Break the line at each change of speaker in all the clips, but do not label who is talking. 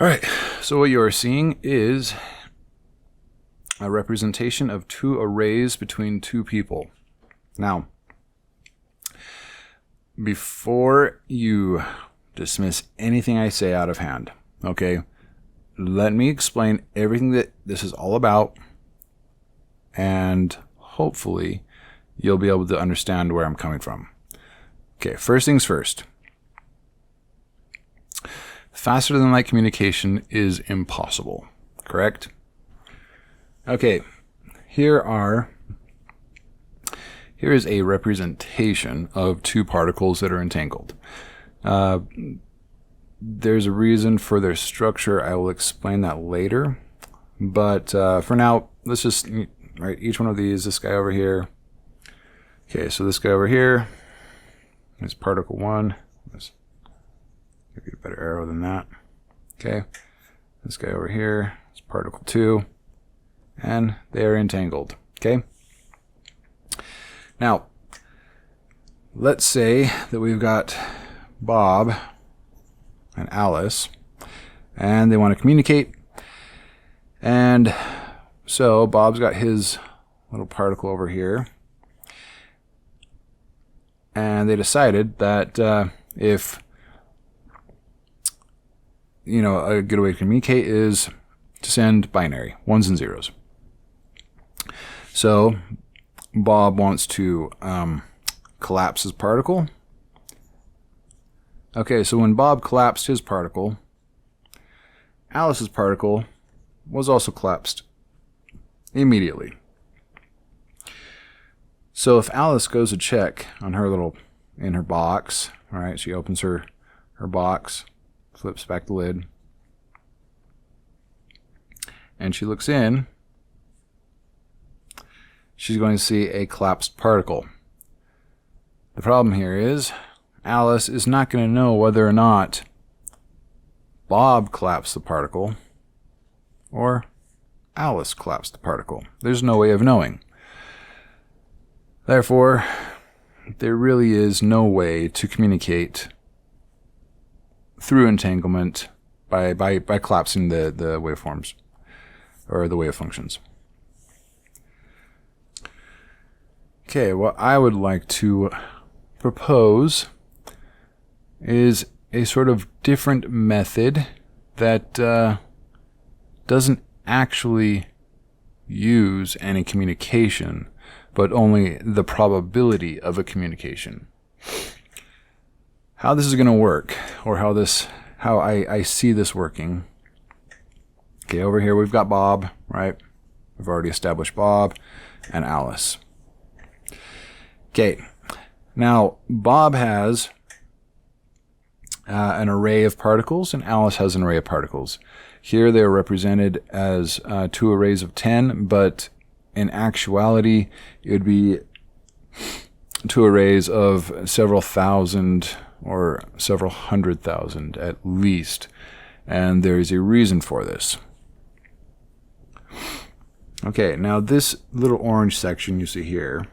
All right, so what you are seeing is a representation of two arrays between two people. Now, before you dismiss anything I say out of hand, okay, let me explain everything that this is all about, and hopefully you'll be able to understand where I'm coming from. Okay, first things first. Faster than light communication is impossible, correct? Okay, here is a representation of two particles that are entangled. There's a reason for their structure. I will explain that later. But for now, let's just write each one of these. This guy over here. Okay, so this guy over here is particle 1. Let's give you a better arrow than that. Okay, this guy over here is particle 2. And they are entangled. Okay? Now, let's say that we've got Bob and Alice, and they want to communicate. And so Bob's got his little particle over here. And they decided that if, a good way to communicate is to send binary, 1s and 0s. So Bob wants to collapse his particle. Okay, so when Bob collapsed his particle, Alice's particle was also collapsed immediately. So if Alice goes to check on her in her box, all right, she opens her box, flips back the lid, and she looks in, she's going to see a collapsed particle. The problem here is Alice is not going to know whether or not Bob collapsed the particle or Alice collapsed the particle. There's no way of knowing. Therefore, there really is no way to communicate through entanglement by collapsing the waveforms or the wave functions. Okay, what I would like to propose is a sort of different method that doesn't actually use any communication, but only the probability of a communication. How this is going to work, or how I see this working. Okay, over here we've got Bob, right? We've already established Bob and Alice. Okay, now Bob has an array of particles, and Alice has an array of particles. Here they are represented as two arrays of 10, but in actuality it would be two arrays of several thousand or several 100,000 at least, and there is a reason for this. Okay, now this little orange section you see here,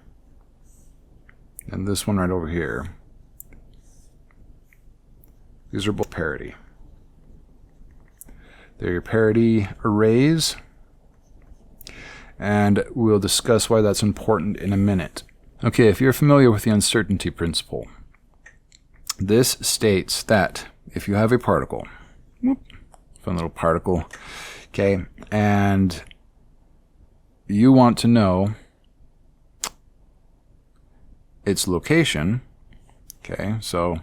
and this one right over here, these are both parity. They're your parity arrays, and we'll discuss why that's important in a minute. Okay, if you're familiar with the uncertainty principle, this states that if you have a particle, fun little particle, okay, and you want to know its location, okay, so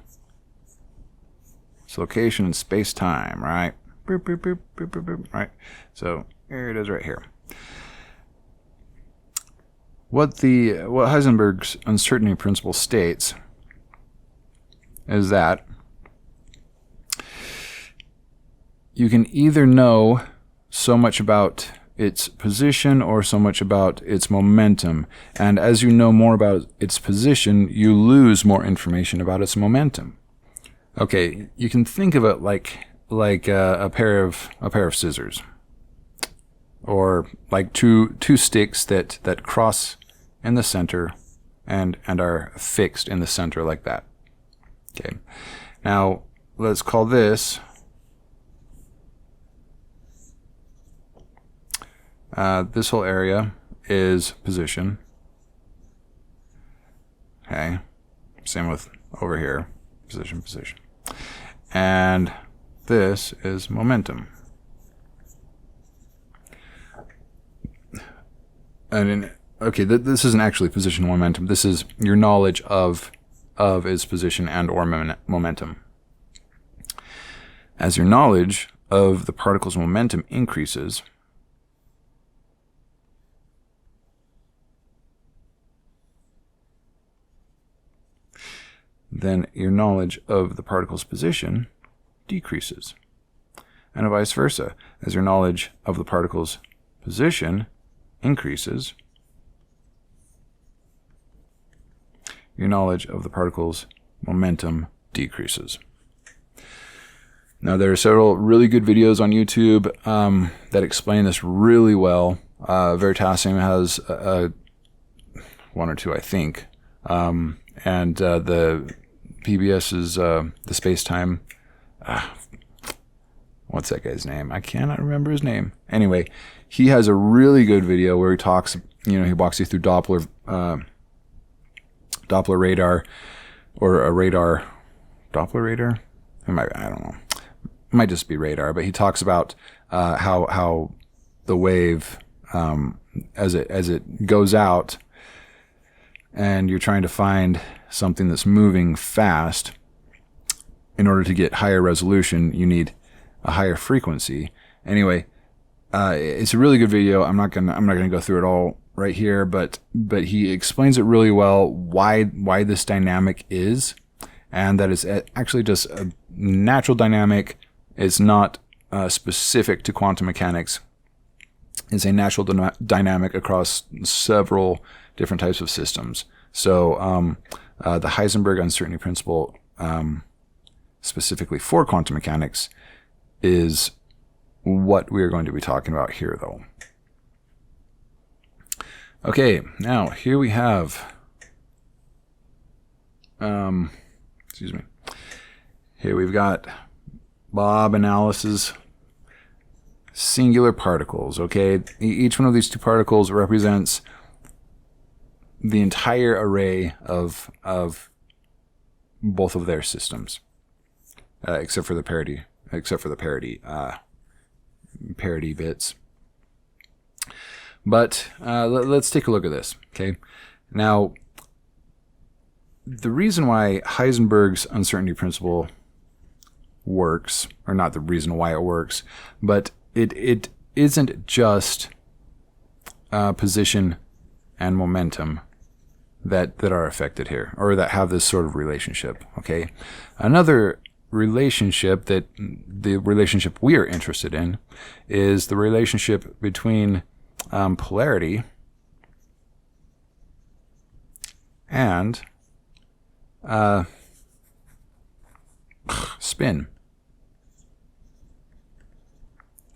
its location in space-time, right? Boop, boop, boop, boop, boop, boop, right? So here it is right here. What Heisenberg's uncertainty principle states is that you can either know so much about its position or so much about its momentum, and as you know more about its position, you lose more information about its momentum. Okay, you can think of it like a pair of scissors, or like two sticks that cross in the center and are fixed in the center like that. Okay, now let's call this this whole area is position. Okay, same with over here, position, position. And this is momentum. And this isn't actually position momentum. This is your knowledge of its position and or momentum. As your knowledge of the particle's momentum increases, then your knowledge of the particle's position decreases. And vice versa. As your knowledge of the particle's position increases, your knowledge of the particle's momentum decreases. Now, there are several really good videos on YouTube that explain this really well. Veritasium has one or two, I think. And the PBS is the space-time. What's that guy's name? I cannot remember his name. Anyway, he has a really good video where he talks, he walks you through Doppler radar, or a radar, Doppler radar? I don't know. It might just be radar, but he talks about how the wave, as it goes out, and you're trying to find something that's moving fast. In order to get higher resolution, you need a higher frequency. Anyway, it's a really good video. I'm not gonna go through it all right here, but he explains it really well why this dynamic is, and that it's actually just a natural dynamic. It's not specific to quantum mechanics. It's a natural dynamic across several different types of systems. So the Heisenberg uncertainty principle, specifically for quantum mechanics, is what we're going to be talking about here, though. Okay, now here we have, here we've got Bob analysis, singular particles, okay? Each one of these two particles represents the entire array of both of their systems, except for the parity bits. But let's take a look at this, okay? Now, the reason why Heisenberg's uncertainty principle works, or not the reason why it works, but it isn't just position and momentum that are affected here, or that have this sort of relationship, okay? Another relationship, that the relationship we are interested in, is the relationship between polarity and spin.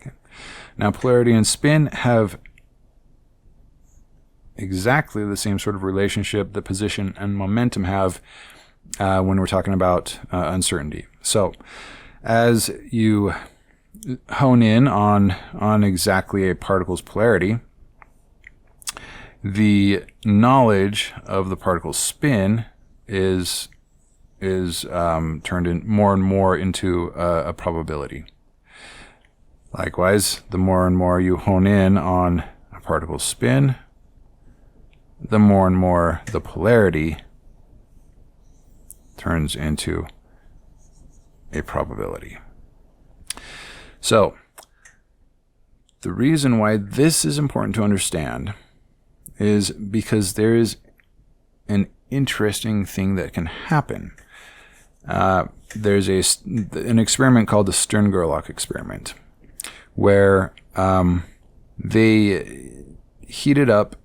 Okay. Now, polarity and spin have exactly the same sort of relationship that position and momentum have when we're talking about uncertainty. So, as you hone in on exactly a particle's polarity, the knowledge of the particle's spin is turned in more and more into a probability. Likewise, the more and more you hone in on a particle's spin, the more and more the polarity turns into a probability. So, the reason why this is important to understand is because there is an interesting thing that can happen. There's an experiment called the Stern-Gerlock experiment, where they heated up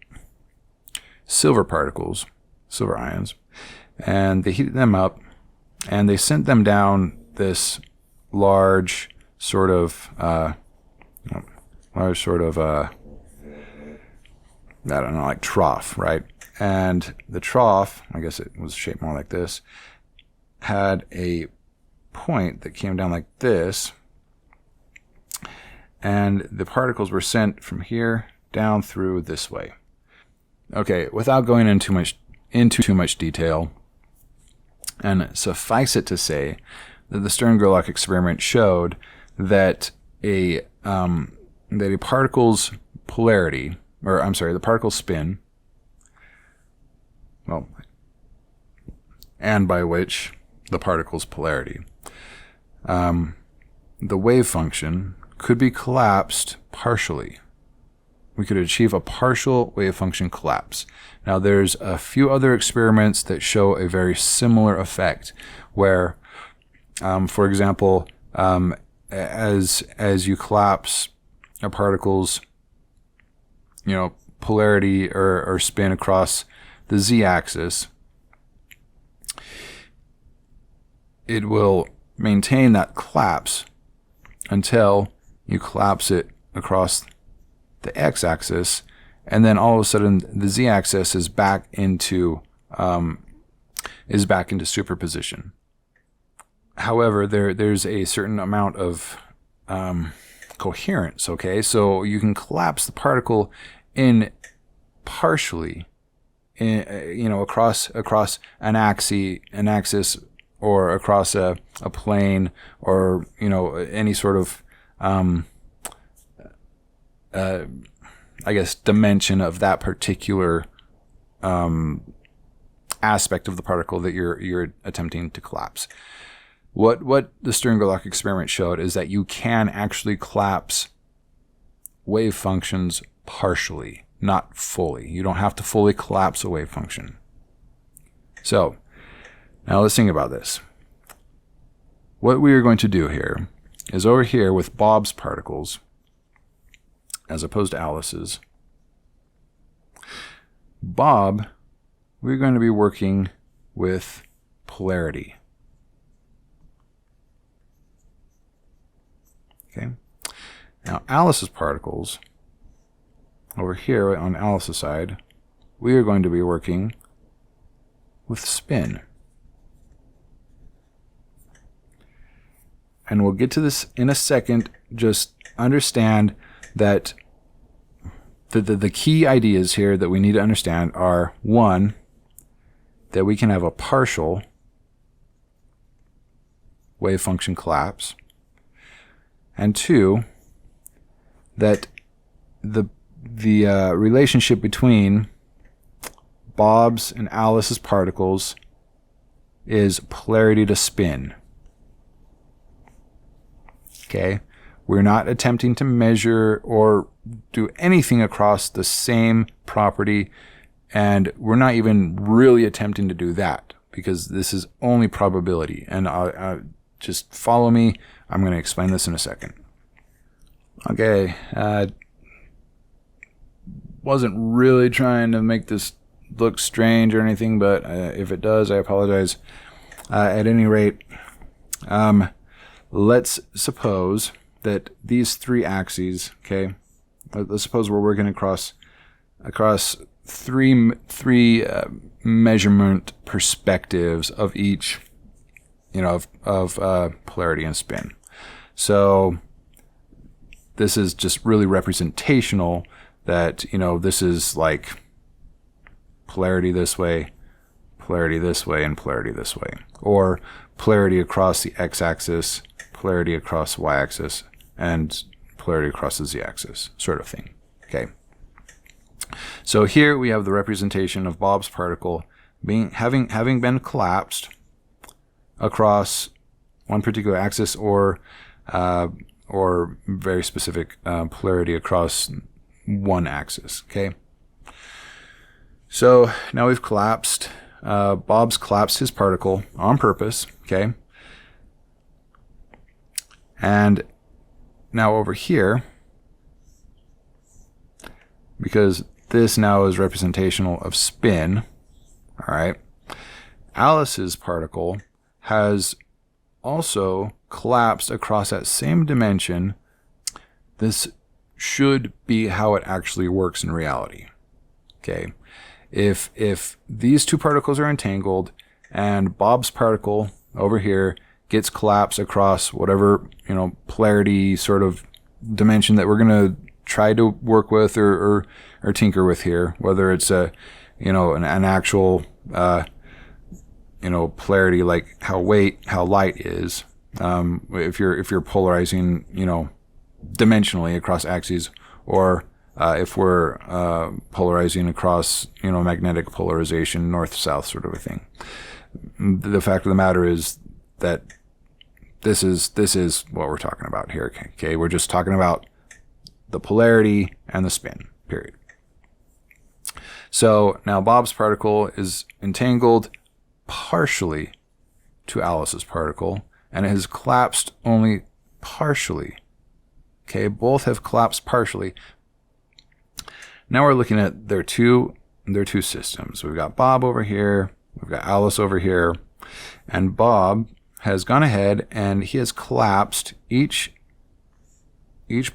silver particles, silver ions, and they heated them up, and they sent them down this large sort of I don't know, like trough, right? And the trough, I guess it was shaped more like this, had a point that came down like this, and the particles were sent from here down through this way. Okay, without going into too much detail, and suffice it to say that the Stern-Gerlock experiment showed that a particle's polarity, or I'm sorry, the particle's spin, well, and by which the particle's polarity, the wave function could be collapsed partially. We could achieve a partial wave function collapse. Now, there's a few other experiments that show a very similar effect, where, for example, as you collapse a particle's, polarity or spin across the z-axis, it will maintain that collapse until you collapse it across the x-axis, and then all of a sudden the z-axis is back into superposition. However, there's a certain amount of coherence. Okay, so you can collapse the particle in partially, across an axis, or across a plane, or any sort of dimension of that particular aspect of the particle that you're attempting to collapse. What the Stern-Gerlock experiment showed is that you can actually collapse wave functions partially, not fully. You don't have to fully collapse a wave function. So, now let's think about this. What we are going to do here is, over here with Bob's particles, as opposed to Alice's, Bob, we're going to be working with polarity. Okay. Now, Alice's particles, over here on Alice's side, we are going to be working with spin. And we'll get to this in a second. Just understand that the key ideas here that we need to understand are, one, that we can have a partial wave function collapse, and two, that the relationship between Bob's and Alice's particles is polarity to spin. Okay, we're not attempting to measure or do anything across the same property, and we're not even really attempting to do that, because this is only probability. And just follow me. I'm going to explain this in a second. Okay, wasn't really trying to make this look strange or anything, but if it does, I apologize. At any rate, let's suppose that these three axes, okay, let's suppose we're working across three measurement perspectives of each, of polarity and spin. So this is just really representational, that this is like polarity this way, and polarity this way, or polarity across the x-axis, polarity across the y-axis, and polarity across the z-axis, sort of thing. Okay. So here we have the representation of Bob's particle having been collapsed across one particular axis, or very specific polarity across one axis. Okay. So now we've collapsed. Bob's collapsed his particle on purpose. Okay. And now over here, because this now is representational of spin, all right, Alice's particle has also collapsed across that same dimension. This should be how it actually works in reality. Okay. If these two particles are entangled and Bob's particle over here gets collapsed across whatever, polarity sort of dimension that we're going to tried to work with or tinker with here, whether it's an actual polarity, like how light is, if you're polarizing dimensionally across axes, or if we're polarizing across magnetic polarization, north south sort of a thing. The fact of the matter is that this is what we're talking about here. Okay, we're just talking about the polarity and the spin, period. So now Bob's particle is entangled partially to Alice's particle, and it has collapsed only partially. Okay, both have collapsed partially. Now we're looking at their two systems. We've got Bob over here, we've got Alice over here, and Bob has gone ahead and he has collapsed each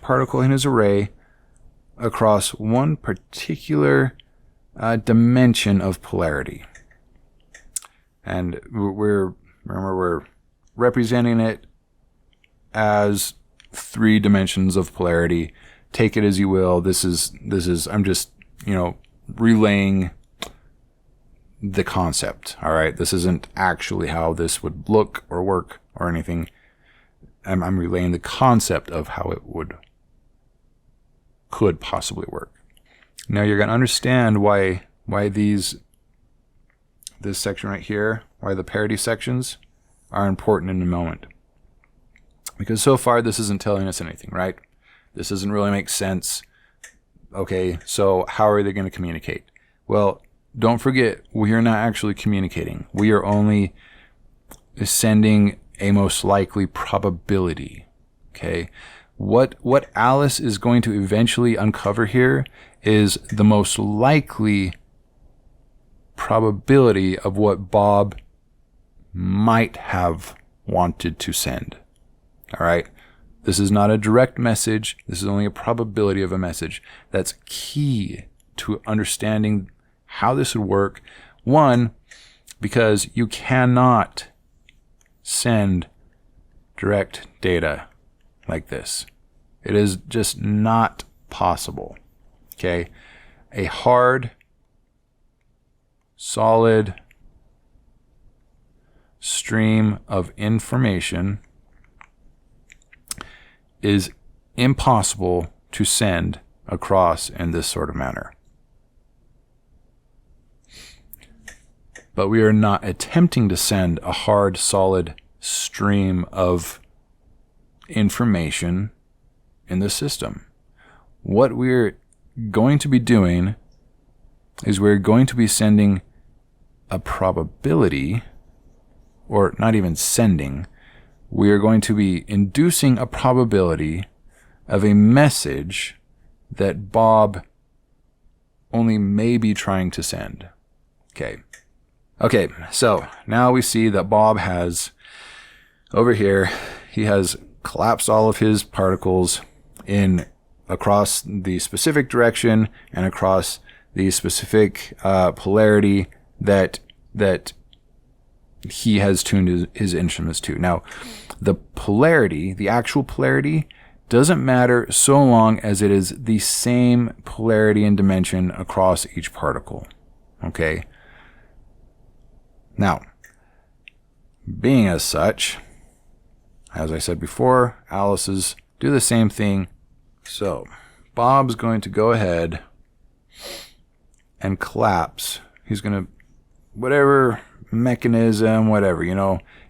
particle in his array across one particular dimension of polarity. And we're representing it as 3 dimensions of polarity. Take it as you will. This is I'm just, relaying the concept. All right. This isn't actually how this would look or work or anything. I'm relaying the concept of how it could possibly work. Now you're going to understand why this section right here, why the parity sections are important in a moment. Because so far this isn't telling us anything, right? This doesn't really make sense. Okay, so how are they going to communicate? Well, don't forget, we are not actually communicating. We are only sending a most likely probability. Okay, what Alice is going to eventually uncover here is the most likely probability of what Bob might have wanted to send. All right. This is not a direct message. This is only a probability of a message. That's key to understanding how this would work. One, because you cannot send direct data like this. It is just not possible. Okay? A hard, solid stream of information is impossible to send across in this sort of manner. But we are not attempting to send a hard, solid stream of information in the system. What we're going to be doing is we're going to be sending a probability, or not even sending, we are going to be inducing a probability of a message that Bob only may be trying to send. Okay, so now we see that Bob has, over here, he has collapsed all of his particles across the specific direction and across the specific polarity that he has tuned his instruments to. Now, the polarity, the actual polarity, doesn't matter so long as it is the same polarity and dimension across each particle. Okay? Now, being as such, as I said before, Alice's do the same thing. So, Bob's going to go ahead and collapse. He's going to, whatever mechanism, whatever,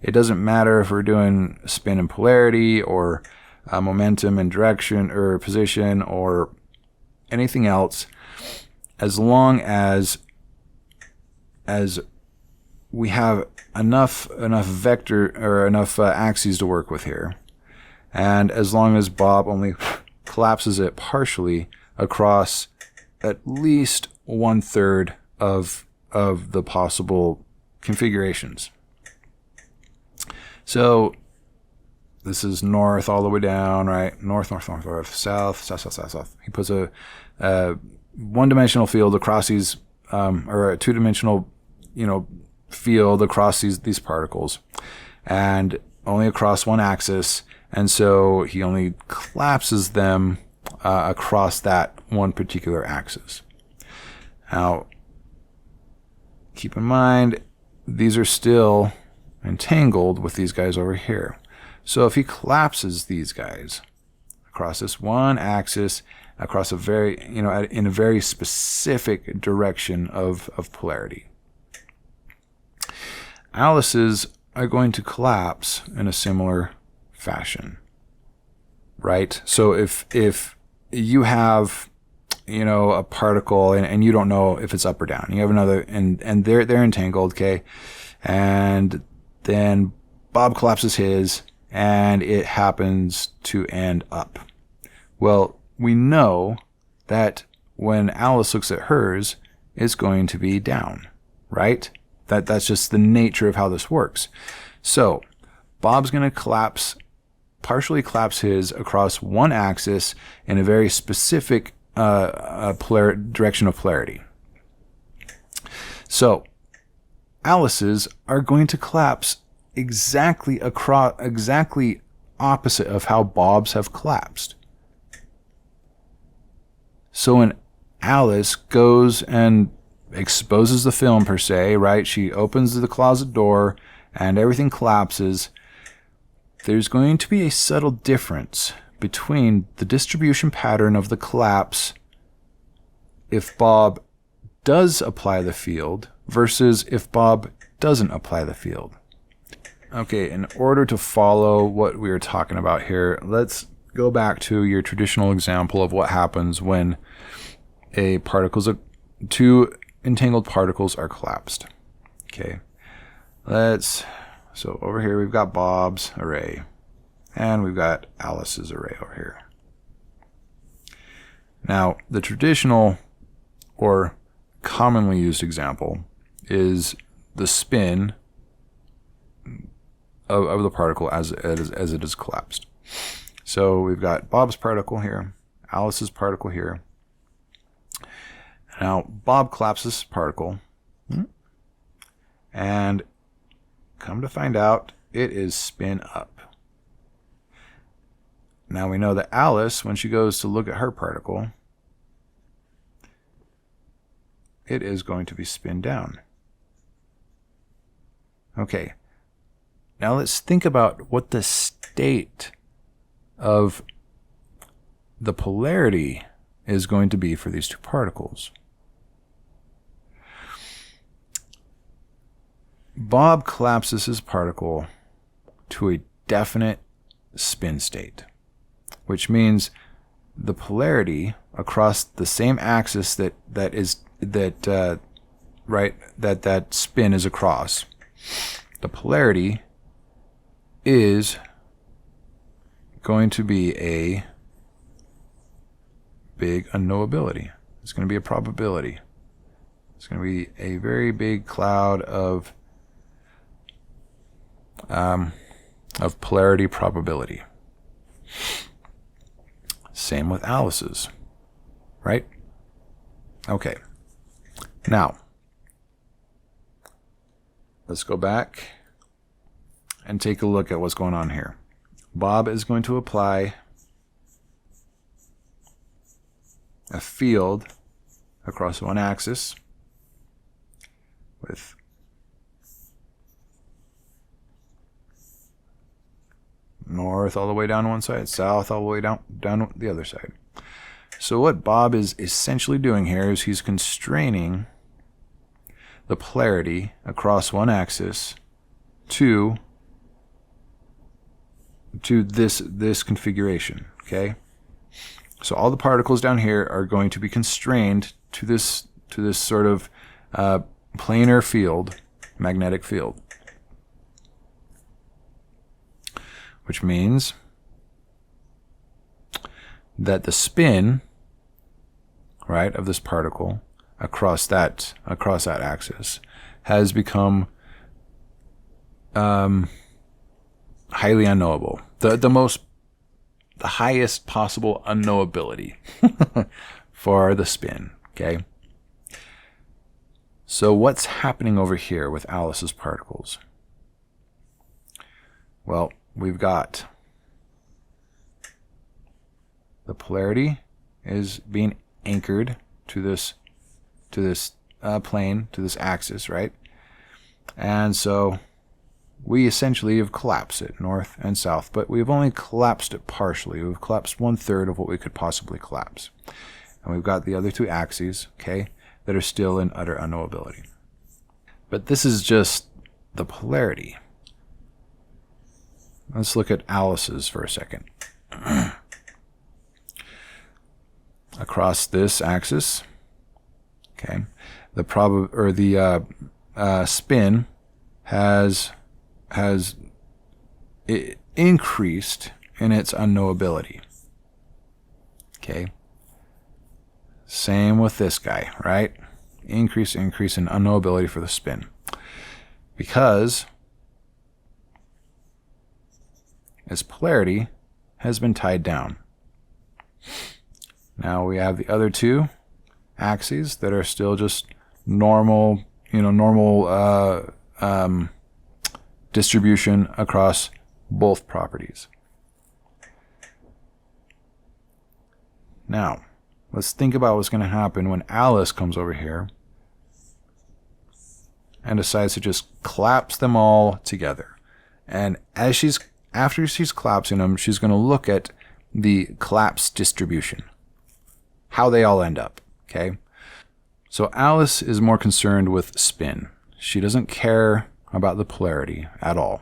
it doesn't matter if we're doing spin and polarity or momentum and direction or position or anything else, as long as we have enough vector or enough axes to work with here, and as long as Bob only collapses it partially across at least 1/3 of the possible configurations. So this is north all the way down, right? North, south. He puts a one-dimensional field across these, or a two-dimensional, field across these particles, and only across one axis. And so he only collapses them across that one particular axis. Now, keep in mind, these are still entangled with these guys over here. So if he collapses these guys across this one axis, across a very, in a very specific direction of polarity, Alice's are going to collapse in a similar fashion, right? So if you have, a particle and you don't know if it's up or down, you have another, and they're entangled, okay, and then Bob collapses his, and it happens to end up. Well, we know that when Alice looks at hers, it's going to be down, right? That's just the nature of how this works. So Bob's going to partially collapse his across one axis in a very specific direction of polarity. So Alice's are going to collapse exactly opposite of how Bob's have collapsed. So when Alice goes and exposes the film per se, right? She opens the closet door and everything collapses. There's going to be a subtle difference between the distribution pattern of the collapse if Bob does apply the field versus if Bob doesn't apply the field. Okay, in order to follow what we were talking about here, let's go back to your traditional example of what happens when two entangled particles are collapsed. Okay, so over here we've got Bob's array, and we've got Alice's array over here. Now, the traditional or commonly used example is the spin of the particle as it is collapsed. So we've got Bob's particle here, Alice's particle here. Now, Bob collapses his particle, and come to find out, it is spin up. Now we know that Alice, when she goes to look at her particle, it is going to be spin down. Okay, now let's think about what the state of the polarity is going to be for these two particles. Bob collapses his particle to a definite spin state, which means the polarity across the same axis that spin is across, the polarity is going to be a big unknowability. It's going to be a probability. It's going to be a very big cloud of polarity probability. Same with Alice's, right? Okay. Now, let's go back and take a look at what's going on here. Bob is going to apply a field across one axis with north all the way down one side, south all the way down the other side. So what Bob is essentially doing here is he's constraining the polarity across one axis to this configuration, okay? So all the particles down here are going to be constrained to this sort of planar field, magnetic field, which means that the spin, right, of this particle across that axis has become highly unknowable. The highest possible unknowability for the spin, okay? So what's happening over here with Alice's particles? Well, we've got the polarity is being anchored to this plane, to this axis, right? And so we essentially have collapsed it north and south, but we've only collapsed it partially. We've collapsed 1/3 of what we could possibly collapse. And we've got the other two axes, okay, that are still in utter unknowability. But this is just the polarity. Let's look at Alice's for a second. Across this axis, okay, the spin has increased in its unknowability. Okay. Same with this guy, right? Increase in unknowability for the spin. Because its polarity has been tied down. Now we have the other two axes that are still just normal, distribution across both properties. Now, let's think about what's going to happen when Alice comes over here and decides to just collapse them all together. And after she's collapsing them, she's going to look at the collapse distribution, how they all end up, okay? So Alice is more concerned with spin. She doesn't care about the polarity at all.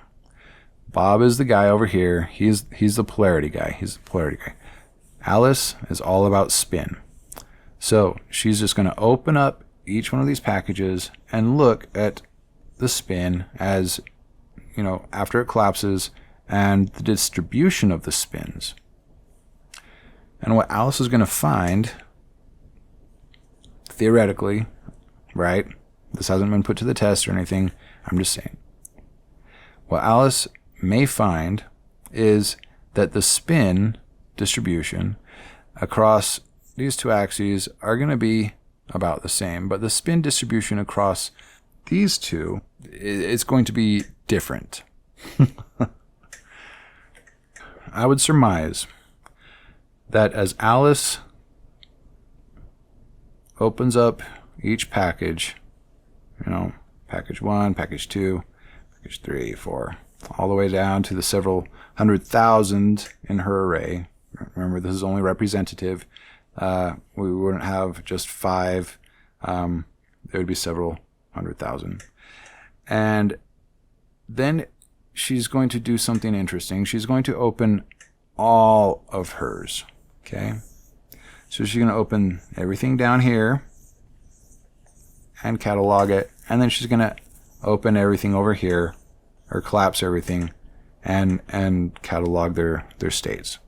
Bob is the guy over here. He's the polarity guy. Alice is all about spin. So she's just going to open up each one of these packages and look at the spin as, after it collapses and the distribution of the spins. And what Alice is going to find, theoretically, right? This hasn't been put to the test or anything. I'm just saying. What Alice may find is that the spin distribution across these two axes are going to be about the same, but the spin distribution across these two is going to be different. I would surmise that as Alice opens up each package, package 1, package 2, package 3, 4, all the way down to the several 100,000 in her array. Remember, this is only representative. We wouldn't have just 5. There would be several 100,000. And then she's going to do something interesting. She's going to open all of hers. Okay? So she's going to open everything down here and catalog it. And then she's going to open everything over here, or collapse everything, and catalog their states.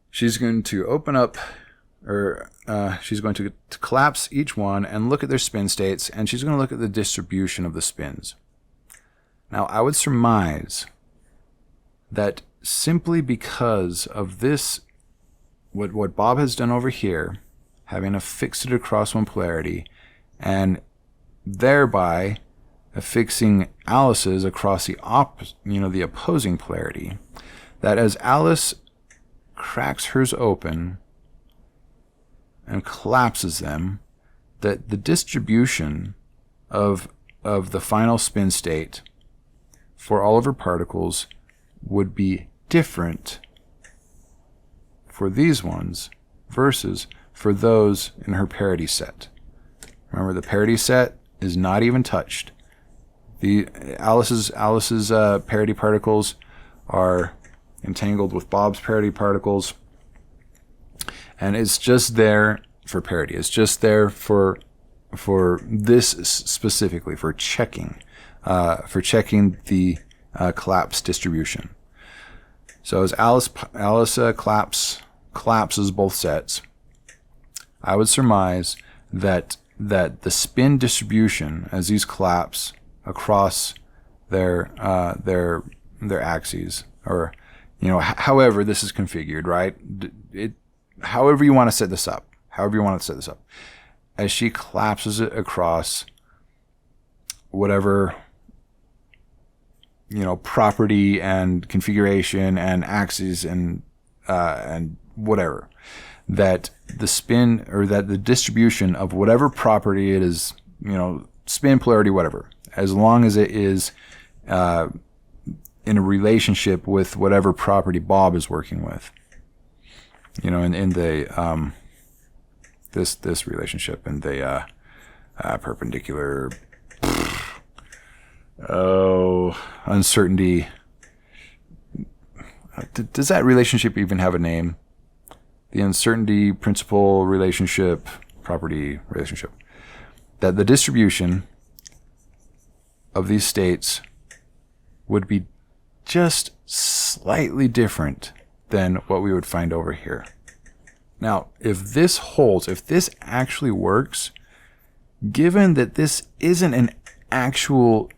She's going to open up, or she's going to collapse each one and look at their spin states, and she's going to look at the distribution of the spins. Now, I would surmise that simply because of this, what Bob has done over here, having affixed it across one polarity, and thereby affixing Alice's across the the opposing polarity, that as Alice cracks hers open and collapses them, that the distribution of the final spin state for all of her particles would be different for these ones versus for those in her parity set. Remember, the parity set is not even touched. The Alice's parity particles are entangled with Bob's parity particles, and it's just there for parity. It's just there for this specifically, for checking the collapse distribution. So as Alice collapses both sets, I would surmise that the spin distribution as these collapse across their axes, or however this is configured, right? However you want to set this up, as she collapses it across whatever property and configuration and axes and whatever, that the spin, or that the distribution of whatever property it is, spin, polarity, whatever, as long as it is in a relationship with whatever property Bob is working with, in the this relationship, in the perpendicular uncertainty. Does that relationship even have a name? The uncertainty principle relationship, property relationship. That the distribution of these states would be just slightly different than what we would find over here. Now, if this holds, if this actually works, given that this isn't actual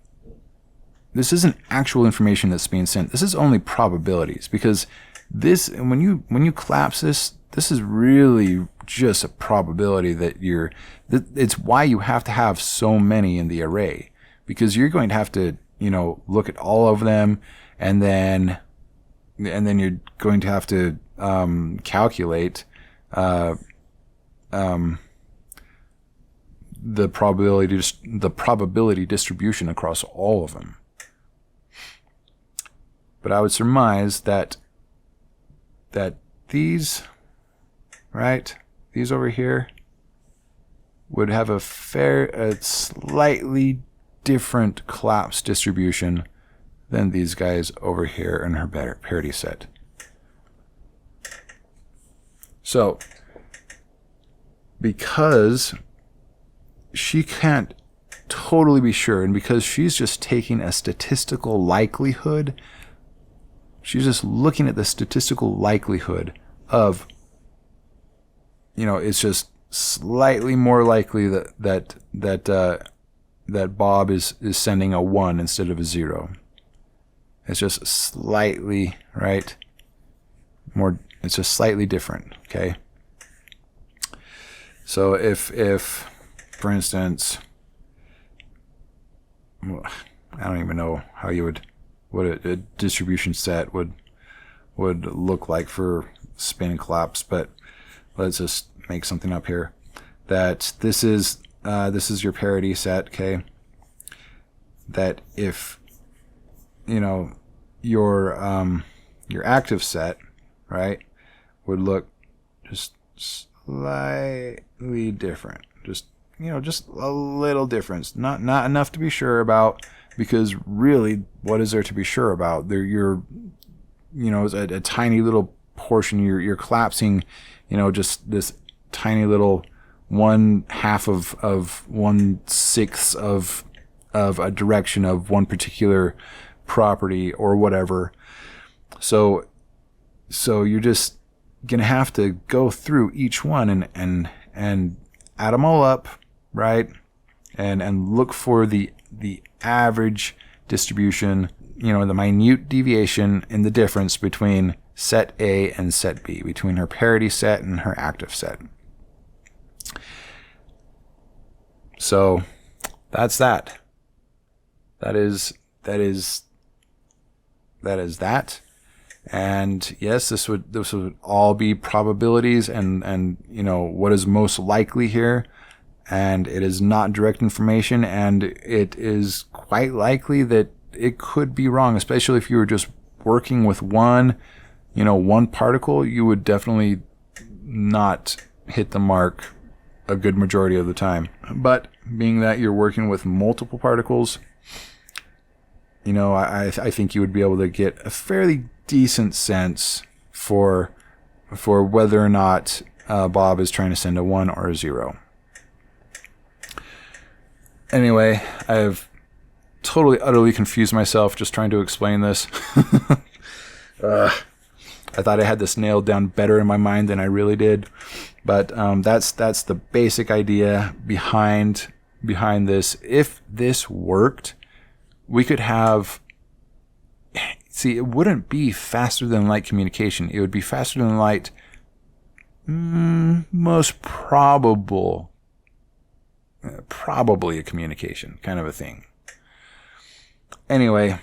information that's being sent, this is only probabilities, because this, when you collapse this is really just a probability that it's why you have to have so many in the array, because you're going to have to, look at all of them, and then you're going to have to calculate the probability distribution across all of them. But I would surmise that these over here would have a slightly different collapse distribution than these guys over here in her parity set. So, because she can't totally be sure, and because she's just taking a statistical likelihood, she's just looking at the statistical likelihood of, it's just slightly more likely that Bob is sending a 1 instead of a 0. It's just slightly, right? It's just slightly different, okay? So if for instance, I don't even know how you would, what a distribution set would look like for spin and collapse, but let's just make something up here. That this is your parity set, okay? That if your active set, right, would look just slightly different, just a little difference, not enough to be sure about, because really, what is there to be sure about? It's a tiny little portion. You're collapsing, just this tiny little 1/2 of 1/6 of a direction of one particular property or whatever. So you're just gonna have to go through each one and add them all up, right? And look for the average distribution, the minute deviation in the difference between set A and set B, between her parity set and her active set. So that's that. That is that. And yes, this would all be probabilities and what is most likely here. And it is not direct information, and it is quite likely that it could be wrong, especially if you were just working with one particle. You would definitely not hit the mark a good majority of the time. But being that you're working with multiple particles, I think you would be able to get a fairly decent sense for whether or not Bob is trying to send a 1 or a 0. Anyway, I've totally, utterly confused myself just trying to explain this. I thought I had this nailed down better in my mind than I really did. But that's the basic idea behind this. If this worked, we could have... See, it wouldn't be faster than light communication. It would be faster than light... most probably a communication kind of a thing. Anyway,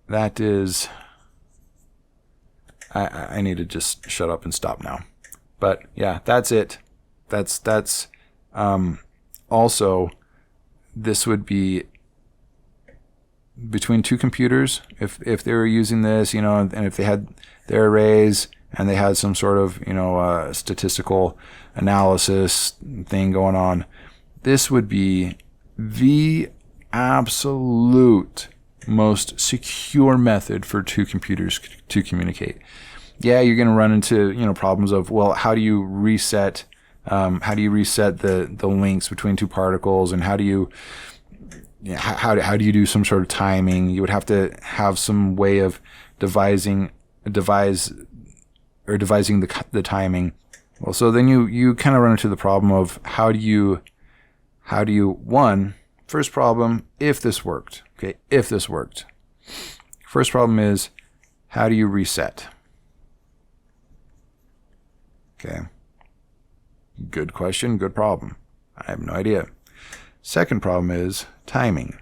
that is I need to just shut up and stop now. But yeah, that's it. That's also, this would be between two computers if they were using this, and if they had their arrays and they had some sort of, statistical analysis thing going on. This would be the absolute most secure method for two computers to communicate. Yeah, you're going to run into, problems of, well, how do you reset the links between two particles, and how do you do some sort of timing? You would have to have some way of devising the timing. Well, so then you kind of run into the problem of how do you first problem, if this worked. Okay, if this worked. First problem is, how do you reset? Okay. Good question, good problem. I have no idea. Second problem is timing.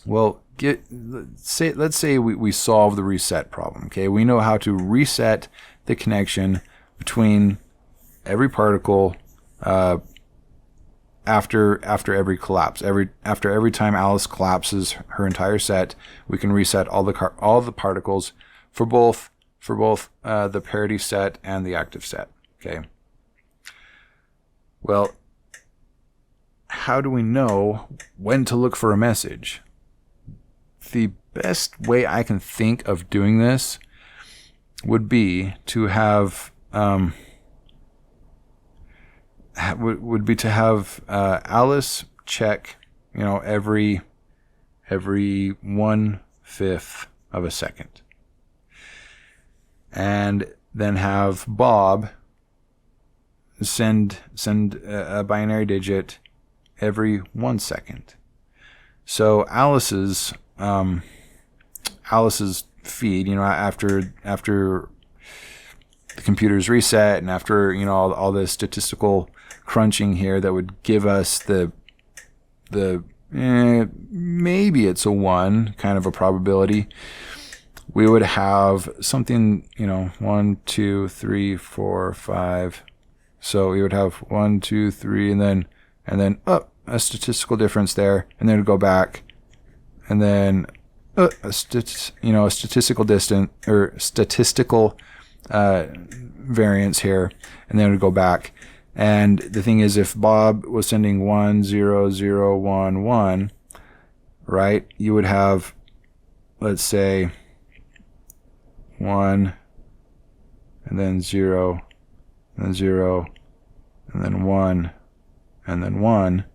Well, let's say we solve the reset problem. Okay, we know how to reset the connection between every particle after every collapse. After every time Alice collapses her entire set, we can reset all the particles for both the parity set and the active set. Okay. Well, how do we know when to look for a message? The best way I can think of doing this would be to have Alice check, every 1/5 of a second, and then have Bob send a binary digit every 1 second. So Alice's feed, after the computer's reset and after all the statistical crunching here, that would give us the maybe it's a 1 kind of a probability. We would have something, 1, 2, 3, 4, 5. So we would have 1, 2, 3, and then a statistical difference there, and then it would go back, and then a statistical distance or statistical variance here, and then it would go back. And the thing is, if Bob was sending 1, 0, 0, 1, 1, right, you would have, let's say, 1, and then 0, and then 0, and then 1, and then 1.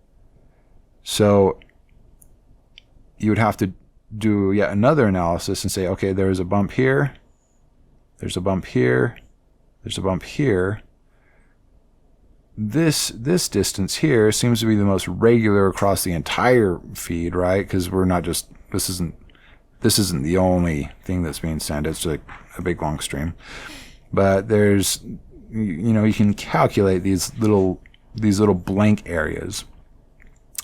So you would have to do yet another analysis and say, okay, there's a bump here, there's a bump here, there's a bump here. This distance here seems to be the most regular across the entire feed, right? Because we're not just, this isn't the only thing that's being sent. It's like a big long stream. But there's, you can calculate these little blank areas,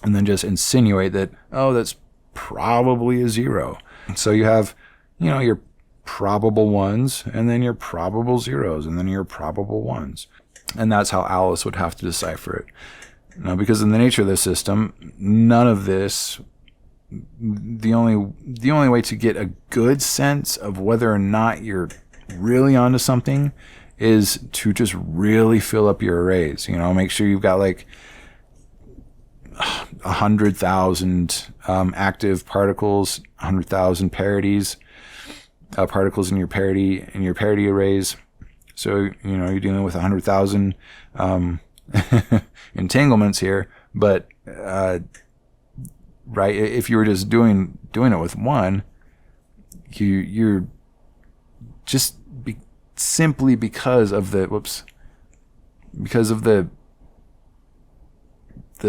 and then just insinuate that, oh, that's probably a 0. So you have, your probable 1s, and then your probable 0s, and then your probable 1s. And that's how Alice would have to decipher it. Now, because in the nature of this system, none of this, the only way to get a good sense of whether or not you're really onto something is to just really fill up your arrays. Make sure you've got like 100,000 active particles, 100,000 parities, particles in your parity arrays. So, you're dealing with 100,000 entanglements here, but right, if you were just doing it with 1, you're just simply because of the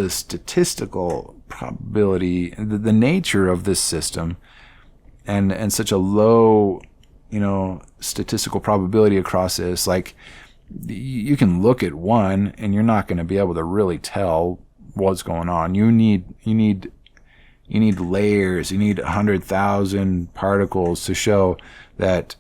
statistical probability, the nature of this system, and such a low statistical probability across this, like you can look at 1 and you're not going to be able to really tell what's going on. You need layers. You need 100,000 particles to show that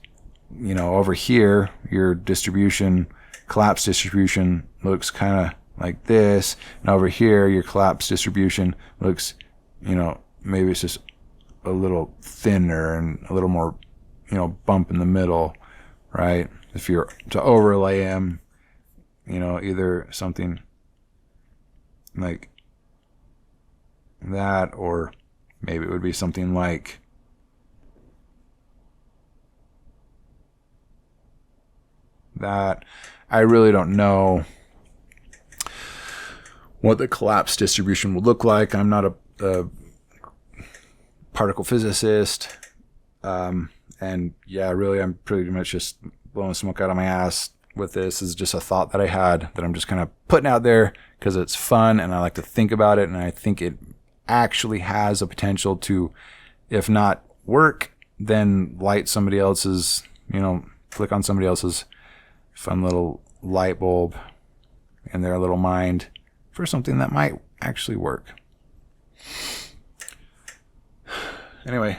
over here, your distribution, collapse distribution looks kind of like this. And over here, your collapse distribution looks, maybe it's just a little thinner and a little more, bump in the middle, right? If you're to overlay them, either something like that, or maybe it would be something like that. I really don't know what the collapse distribution will look like. I'm not a particle physicist. And yeah, really, I'm pretty much just blowing smoke out of my ass with this. This is just a thought that I had that I'm just kind of putting out there because it's fun and I like to think about it. And I think it actually has a potential to, if not work, then light somebody else's, flick on somebody else's fun little light bulb in their little mind for something that might actually work. Anyway,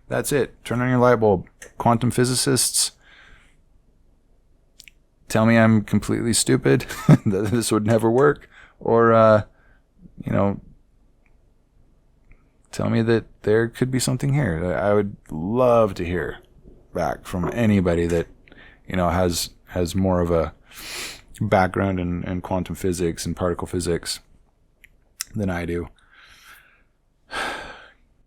that's it. Turn on your light bulb. Quantum physicists, tell me I'm completely stupid, that this would never work, or, tell me that there could be something here. I would love to hear back from anybody that, has more of a background in quantum physics and particle physics than I do.